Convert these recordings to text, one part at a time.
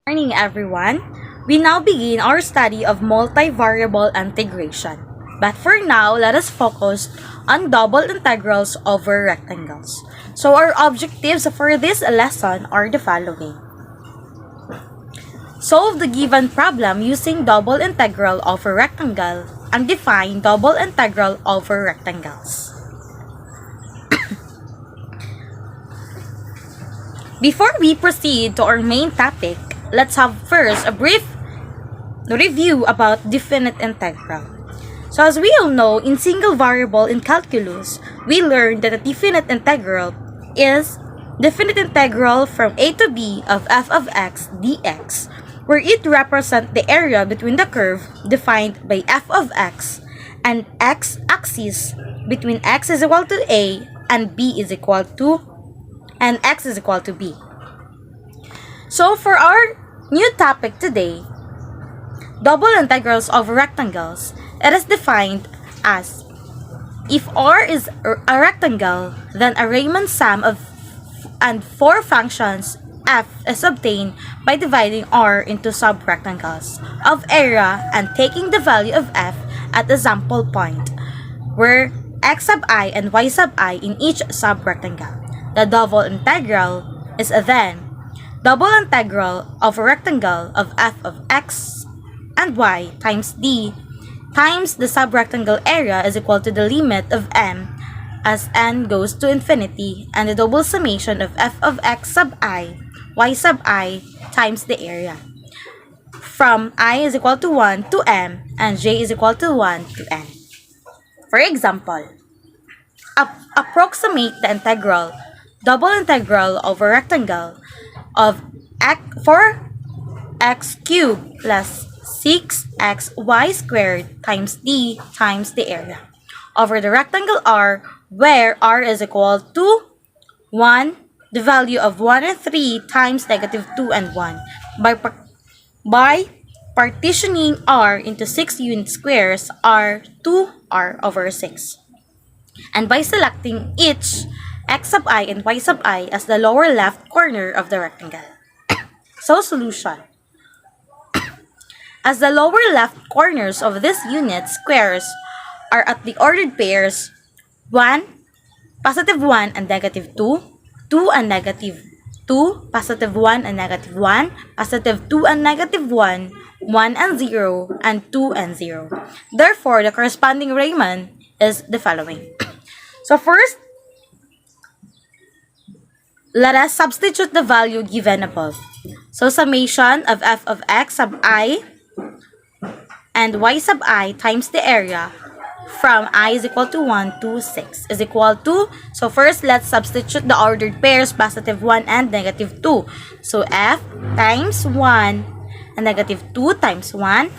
Morning, everyone. We now begin our study of multivariable integration. But for now, let us focus on double integrals over rectangles. So our objectives for this lesson are the following. Solve the given problem using double integral over rectangle and define double integral over rectangles. Before we proceed to our main topic, let's have first a brief review about definite integral. So as we all know, in single variable in calculus, we learned that a definite integral is definite integral from a to b of f of x dx, where it represents the area between the curve defined by f of x and x-axis between x is equal to a and b is equal to and x is equal to b. So for our new topic today, double integrals over rectangles, it is defined as if R is a rectangle, then a Riemann sum of and four functions f is obtained by dividing R into subrectangles of area and taking the value of f at the sample point, where x sub I and y sub I in each subrectangle. The double integral is then double integral of a rectangle of f of x and y times d times the subrectangle area is equal to the limit of m as n goes to infinity and the double summation of f of x sub I, y sub I times the area from I is equal to 1 to m and j is equal to 1 to n. For example, approximate the integral double integral over rectangle of x cubed plus 6xy squared times d times the area over the rectangle R, where R is equal to 1, the value of 1 and 3 times negative 2 and 1 by partitioning R into 6 unit squares R 2R over 6, and by selecting each x sub I and y sub I as the lower left corner of the rectangle. So solution. As the lower left corners of this unit squares are at the ordered pairs 1, positive 1 and negative 2, 2 and negative 2, positive 1 and negative 1, positive 2 and negative 1, 1 and 0, and 2 and 0. Therefore, the corresponding Riemann is the following. So first, let us substitute the value given above. So summation of f of x sub I and y sub I times the area from I is equal to 1 to 6 is equal to, so first let's substitute the ordered pairs positive 1 and negative 2. So f times 1 and negative 2 times 1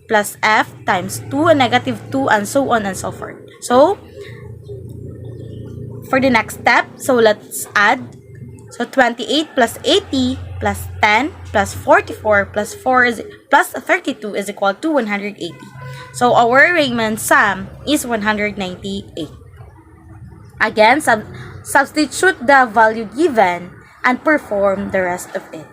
plus f times 2 and negative 2 and so on and so forth. So for the next step, so let's add. So 28 plus 80 plus 10 plus 44 plus 4 is plus 32 is equal to 180. So our Riemann sum is 198. Again, substitute the value given and perform the rest of it.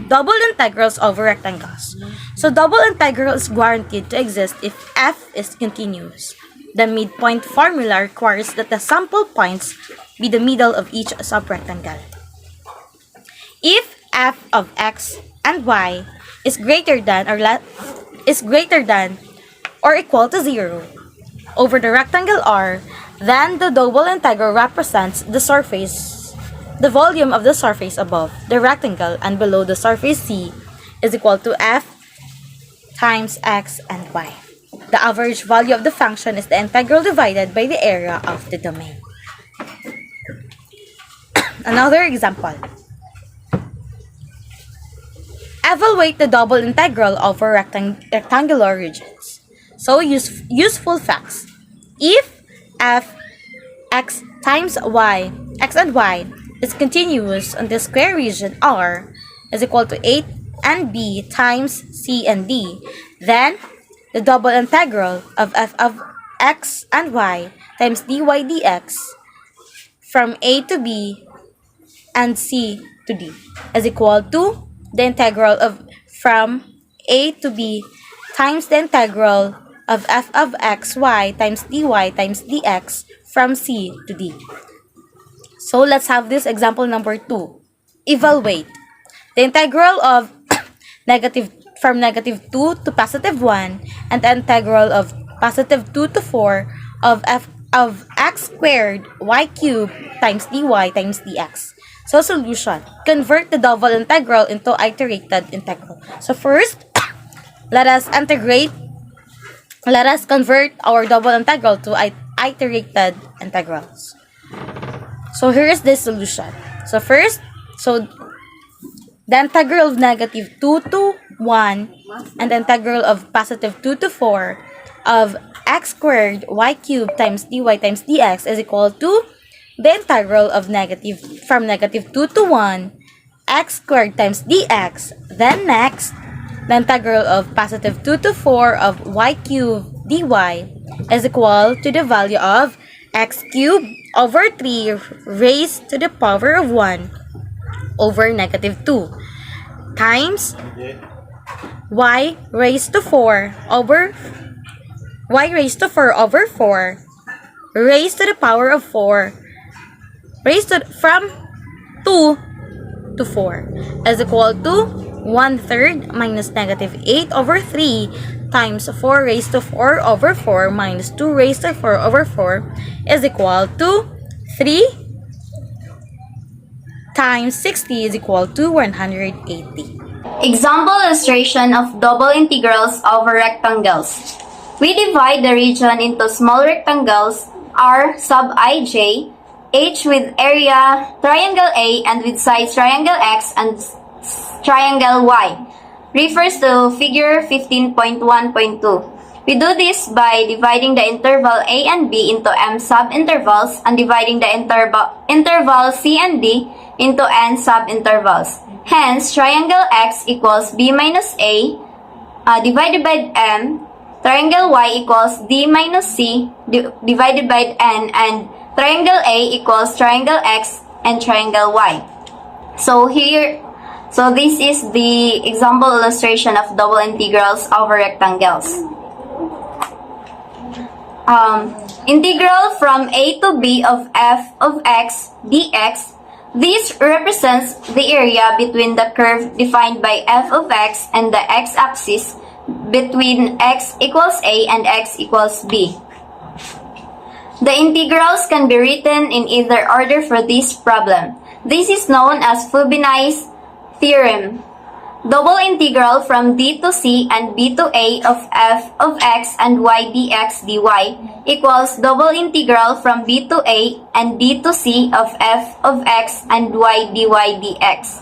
Double integrals over rectangles. So double integral is guaranteed to exist if f is continuous. The midpoint formula requires that the sample points be the middle of each subrectangle. If f of x and y is greater than or equal to 0 over the rectangle R, then the double integral represents the volume of the surface above the rectangle and below the surface C is equal to f times x and y. The average value of the function is the integral divided by the area of the domain. Another example. Evaluate the double integral over rectangular regions. So useful facts. If f x times y, x and y is continuous on the square region R is equal to 8 and b times c and d, then the double integral of f of x and y times dy dx from a to b and c to d is equal to the integral of from a to b times the integral of f of x y times dy times dx from c to d. So let's have this example number 2. Evaluate the integral of negative from negative 2 to positive 1 and the integral of positive 2 to 4 of f of x squared y cubed times dy times dx. So solution, convert the double integral into iterated integral. So first, let us convert our double integral to iterated integrals. So here is the solution. So first, the integral of negative 2 to 1 and the integral of positive 2 to 4 of x squared y cubed times dy times dx is equal to the integral of from negative 2 to 1 x squared times dx. Then next, the integral of positive 2 to 4 of y cubed dy is equal to the value of x cubed over 3 raised to the power of 1 over negative 2 times y raised to 4 over 4 raised to the power of 4 raised to from 2 to 4 is equal to 1/3 minus negative 8 over 3 times 4 raised to 4 over 4 minus 2 raised to 4 over 4 is equal to 3 times 60 is equal to 180. Example illustration of double integrals over rectangles. We divide the region into small rectangles R sub ij, H with area triangle A and with sides triangle X and triangle Y. Refers to figure 15.1.2. We do this by dividing the interval A and B into M sub-intervals and dividing the interval C and D into N sub-intervals. Hence, triangle X equals B minus A divided by M, triangle Y equals D minus C divided by N, and triangle A equals triangle X and triangle Y. So this is the example illustration of double integrals over rectangles. Integral from A to B of f of x dx. This represents the area between the curve defined by f of x and the x-axis between x equals A and x equals B. The integrals can be written in either order for this problem. This is known as Fubini's theorem. Double integral from D to C and B to A of f of x and y dx dy equals double integral from B to A and D to C of f of x and y dy dx.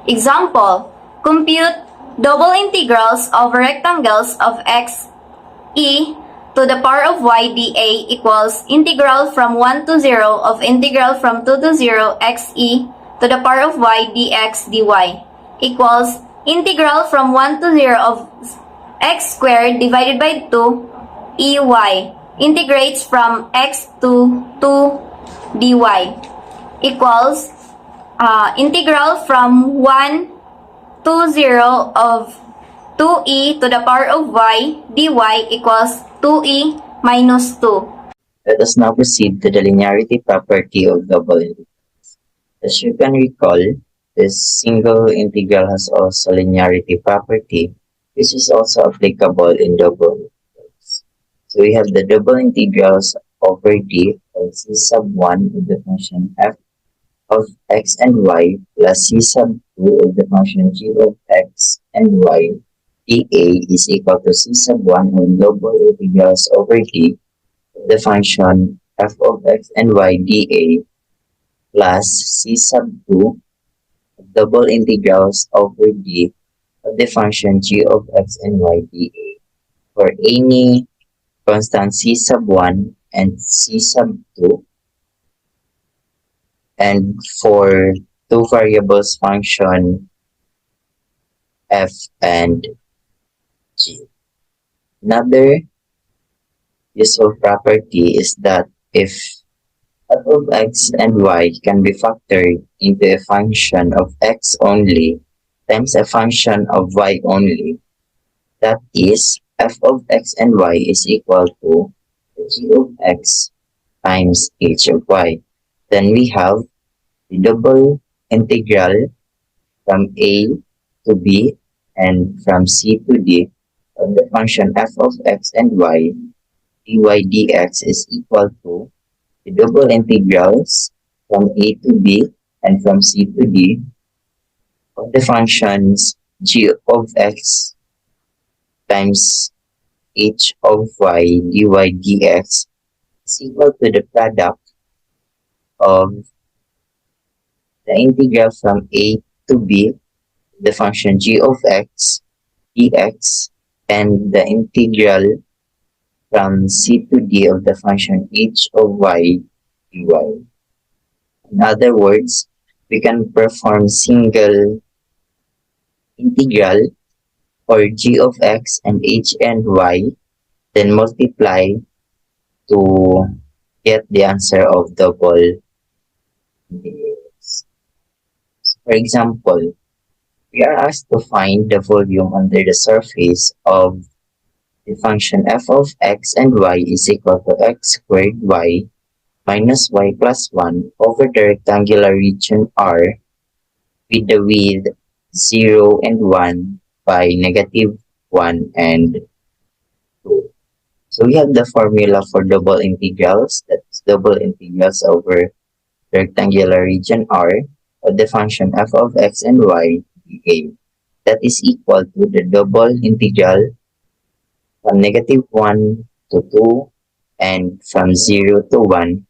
Example, compute double integrals over rectangles of x e to the power of y dA equals integral from 1 to 0 of integral from 2 to 0 x e to the power of y dx dy equals integral from 1 to 0 of x squared divided by 2 ey integrates from x to 2 dy equals integral from 1 to 0 of 2e to the power of y dy equals 2e minus 2. Let us now proceed to the linearity property of double integrals. As you can recall, this single integral has also linearity property, which is also applicable in double integrals. So we have the double integrals over d of c sub 1 of the function f of x and y plus c sub 2 of the function g of x and y dA is equal to c sub 1 of double integrals over d of the function f of x and y dA plus c sub 2 double integrals over d of the function g of x and y dA for any constant c sub 1 and c sub 2 and for two variables function f and g. Another useful property is that if F of x and y can be factored into a function of x only times a function of y only. That is, f of x and y is equal to g of x times h of y. Then we have the double integral from a to b and from c to d of the function f of x and y dy dx is equal to the double integrals from a to b and from c to d of the functions g of x times h of y dy dx is equal to the product of the integral from a to b, the function g of x dx, and the integral from c to d of the function h of y dy. In other words, we can perform single integral for g of x and h and y, then multiply to get the answer of double integrals. For example, we are asked to find the volume under the surface of the function f of x and y is equal to x squared y minus y plus 1 over the rectangular region R with the width 0 and 1 by negative 1 and 2. So we have the formula for double integrals, that's double integrals over the rectangular region R of the function f of x and y dA. That is equal to the double integral from negative 1 to 2 and from 0 to 1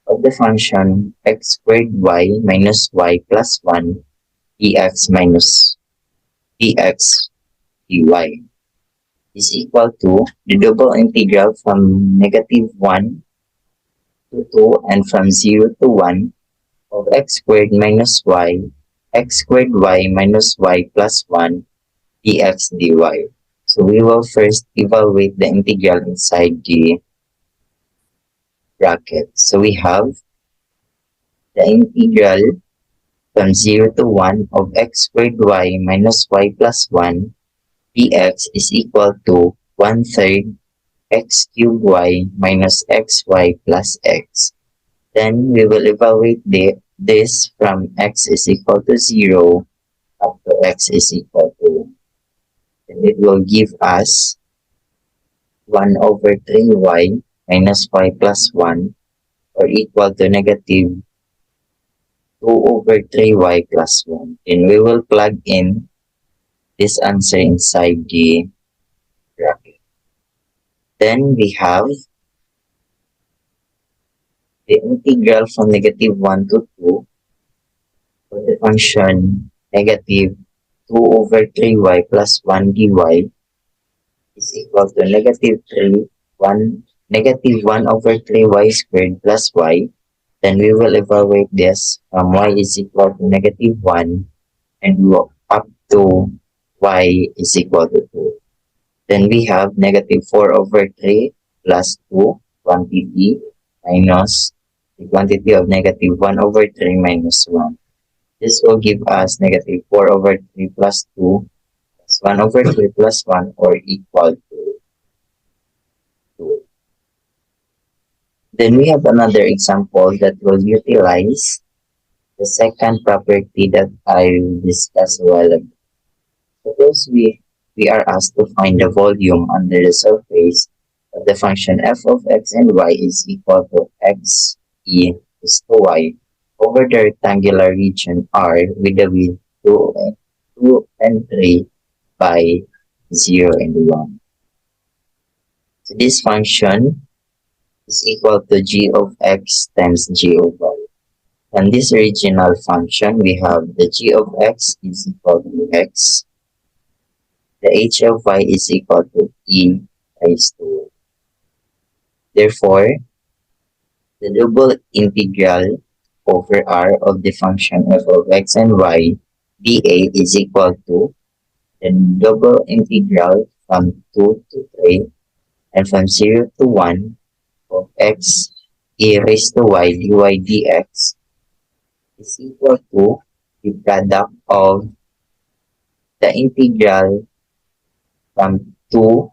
of the function x squared y minus y plus 1 dx minus dx dy is equal to the double integral from negative 1 to 2 and from 0 to 1 of x squared minus y x squared y minus y plus 1 dx dy. So we will first evaluate the integral inside the bracket. So we have the integral from 0 to 1 of x squared y minus y plus 1 dx is equal to 1/3 x cubed y minus xy plus x. Then we will evaluate this from x is equal to 0 up to x is equal to, and it will give us 1 over 3y minus y plus 1 or equal to negative 2 over 3y plus 1. And we will plug in this answer inside the bracket. Then we have the integral from negative 1 to 2 for the function negative 2 over 3y plus 1 dy is equal to negative 1 over 3y squared plus y. Then we will evaluate this from y is equal to negative 1 and go up to y is equal to 2. Then we have negative 4 over 3 plus 2 quantity minus the quantity of negative 1 over 3 minus 1. This will give us negative 4 over 3 plus 2 plus 1 over 3 plus 1 or equal to 2. Then we have another example that will utilize the second property that I discussed a while ago. Suppose we are asked to find the volume under the surface of the function f of x and y is equal to x e is to y over the rectangular region R with the width 2 and 3 by 0 and 1. So this function is equal to g of x times g of y. On this original function, we have the g of x is equal to x. The h of y is equal to e raised to y. Therefore, the double integral over r of the function f of x and y dA is equal to the double integral from 2 to 3 and from 0 to 1 of x a raised to y dy dx is equal to the product of the integral from 2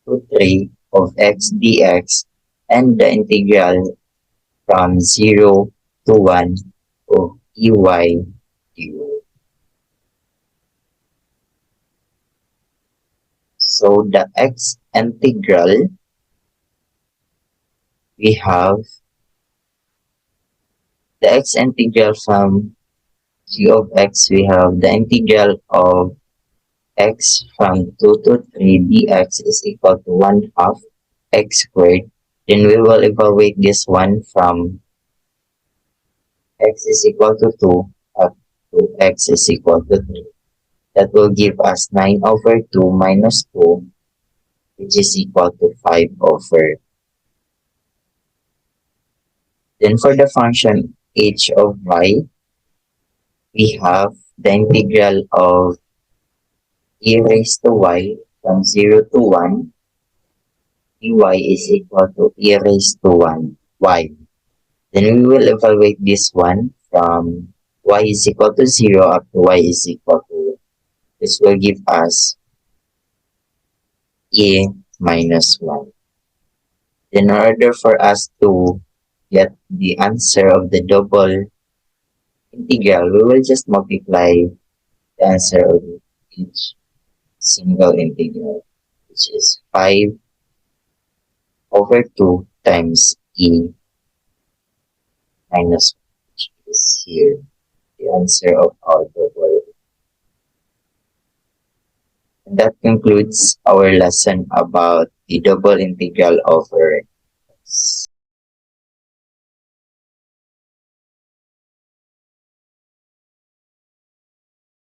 to 3 of x dx and the integral from 0 to 1 of ey dy. So the x integral, we have the x integral from g of x, we have the integral of x from 2 to 3 dx is equal to 1 half x squared. Then we will evaluate this one from x is equal to 2 up to x is equal to 3. That will give us 9 over 2 minus 2, which is equal to 5 over. Then for the function h of y, we have the integral of e raised to y from 0 to 1 dy is equal to e raised to 1 y. Then we will evaluate this one from y is equal to 0 up to y is equal to 1. This will give us e minus 1. Then in order for us to get the answer of the double integral, we will just multiply the answer of each single integral, which is 5 over 2 times e minus 1, which is here the answer of our double. And that concludes our lesson about the double integral over x.